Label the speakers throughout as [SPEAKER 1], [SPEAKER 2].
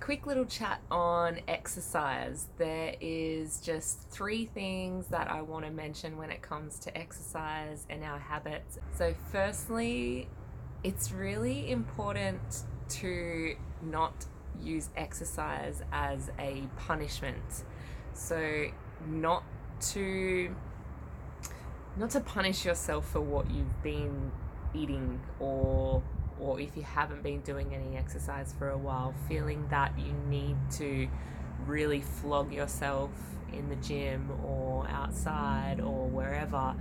[SPEAKER 1] quick little chat on exercise. There is just 3 things that I want to mention when it comes to exercise and our habits. So firstly, it's really important to not use exercise as a punishment. So not to punish yourself for what you've been eating, or if you haven't been doing any exercise for a while, feeling that you need to really flog yourself in the gym or outside or wherever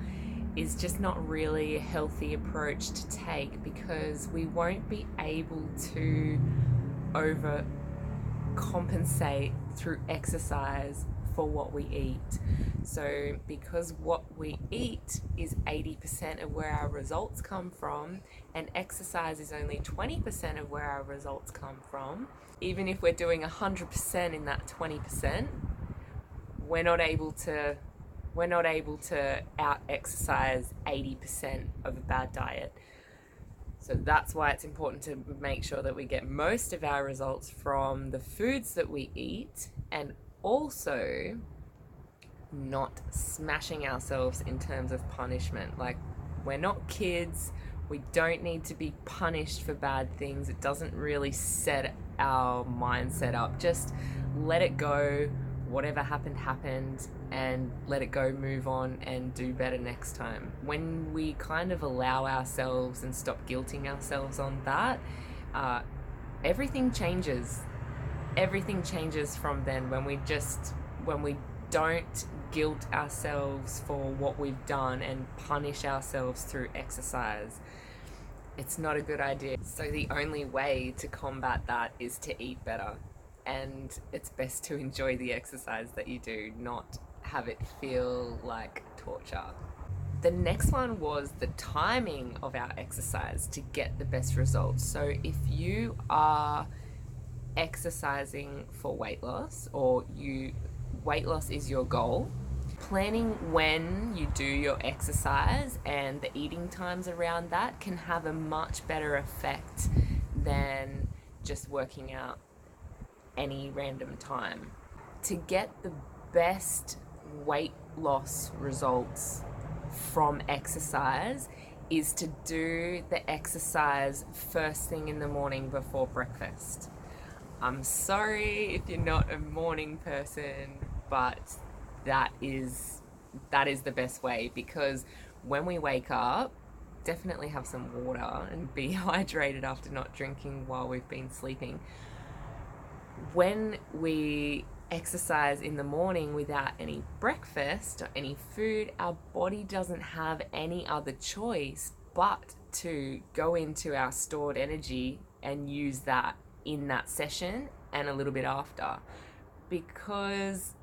[SPEAKER 1] is just not really a healthy approach to take, because we won't be able to overcompensate through exercise for what we eat. So because what we eat is 80% of where our results come from, and exercise is only 20% of where our results come from, even if we're doing 100% in that 20%, we're not able to out exercise 80% of a bad diet. So that's why it's important to make sure that we get most of our results from the foods that we eat, and also not smashing ourselves in terms of punishment. Like, we're not kids. We don't need to be punished for bad things. It doesn't really set our mindset up. Just let it go. Whatever happened, and let it go, move on, and do better next time. When we kind of allow ourselves and stop guilting ourselves on that, everything changes. Everything changes from then, when we don't guilt ourselves for what we've done and punish ourselves through exercise. It's not a good idea. So the only way to combat that is to eat better. And it's best to enjoy the exercise that you do, not have it feel like torture. The next one was the timing of our exercise to get the best results. So if you are exercising for weight loss, or weight loss is your goal, planning when you do your exercise and the eating times around that can have a much better effect than just working out any random time. To get the best weight loss results from exercise is to do the exercise first thing in the morning before breakfast. I'm sorry if you're not a morning person, but that is the best way, because when we wake up, definitely have some water and be hydrated after not drinking while we've been sleeping. When we exercise in the morning without any breakfast or any food, our body doesn't have any other choice but to go into our stored energy and use that in that session and a little bit after. Because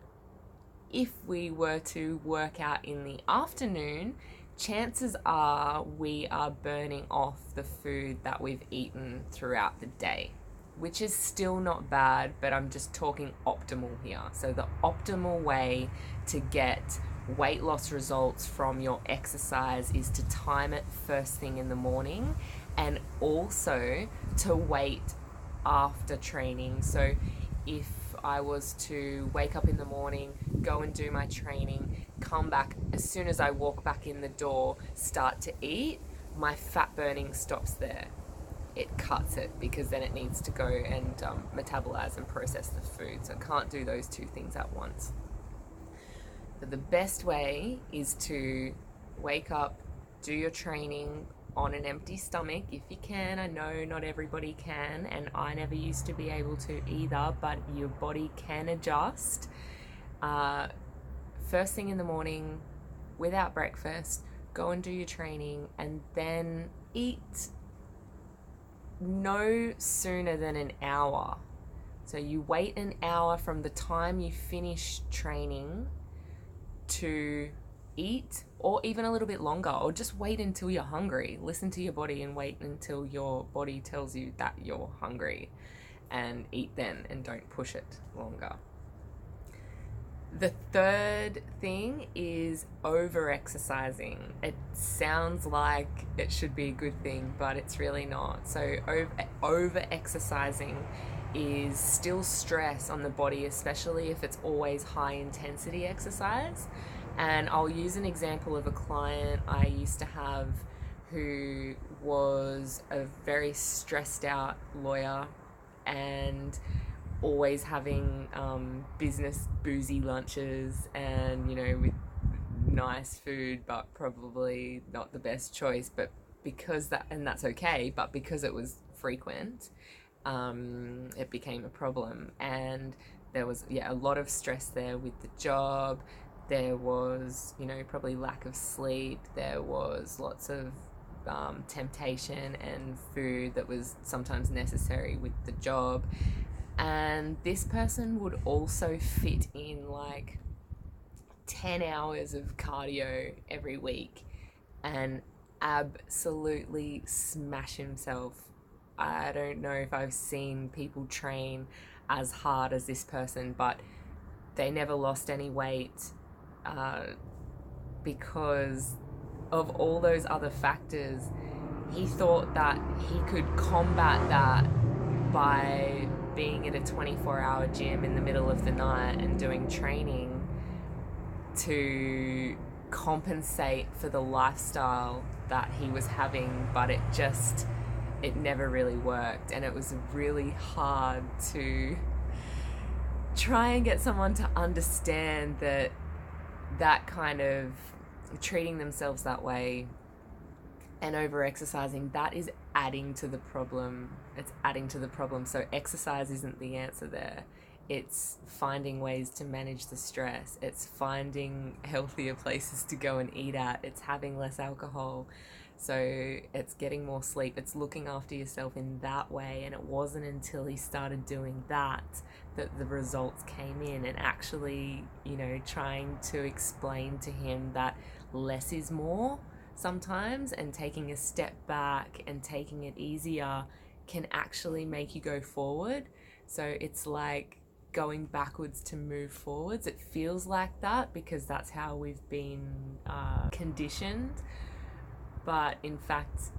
[SPEAKER 1] if we were to work out in the afternoon, chances are we are burning off the food that we've eaten throughout the day, which is still not bad, but I'm just talking optimal here. So the optimal way to get weight loss results from your exercise is to time it first thing in the morning, and also to wait after training. So if I was to wake up in the morning, go and do my training, come back, as soon as I walk back in the door, start to eat, my fat burning stops there. It cuts it, because then it needs to go and metabolize and process the food. So it can't do those 2 things at once. But the best way is to wake up, do your training on an empty stomach if you can. I know not everybody can, and I never used to be able to either, but your body can adjust. First thing in the morning, without breakfast, go and do your training, and then eat no sooner than an hour. So you wait an hour from the time you finish training to eat, or even a little bit longer, or just wait until you're hungry. Listen to your body and wait until your body tells you that you're hungry, and eat then, and don't push it longer. The third thing is over-exercising. It sounds like it should be a good thing, but it's really not. So over-exercising is still stress on the body, especially if it's always high intensity exercise. And I'll use an example of a client I used to have who was a very stressed out lawyer and always having business boozy lunches and, you know, with nice food, but probably not the best choice. But because that, and that's okay, but because it was frequent, it became a problem. And there was, a lot of stress there with the job. There was, you know, probably lack of sleep. There was lots of temptation and food that was sometimes necessary with the job. And this person would also fit in like 10 hours of cardio every week and absolutely smash himself. I don't know if I've seen people train as hard as this person, but they never lost any weight because of all those other factors. He thought that he could combat that by being at a 24-hour gym in the middle of the night and doing training to compensate for the lifestyle that he was having, but it never really worked. And it was really hard to try and get someone to understand that kind of treating themselves that way and over exercising, that is adding to the problem. It's adding to the problem. So exercise isn't the answer there. It's finding ways to manage the stress. It's finding healthier places to go and eat at. It's having less alcohol. So it's getting more sleep. It's looking after yourself in that way. And it wasn't until he started doing that the results came in, and actually, you know, trying to explain to him that less is more sometimes, and taking a step back and taking it easier can actually make you go forward. So it's like going backwards to move forwards. It feels like that because that's how we've been conditioned. But in fact,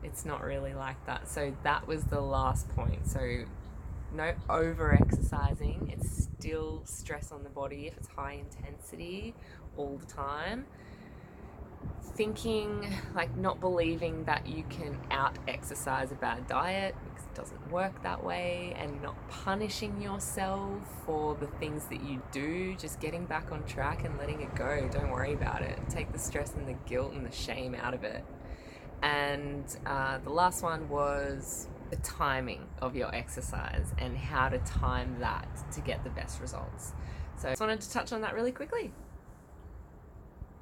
[SPEAKER 1] it's not really like that. So that was the last point. So no over exercising. It's still stress on the body if it's high intensity all the time. Thinking, like, not believing that you can out exercise a bad diet because it doesn't work that way, and not punishing yourself for the things that you do, just getting back on track and letting it go. Don't worry about it. Take the stress and the guilt and the shame out of it. And the last one was the timing of your exercise and how to time that to get the best results. So I just wanted to touch on that really quickly.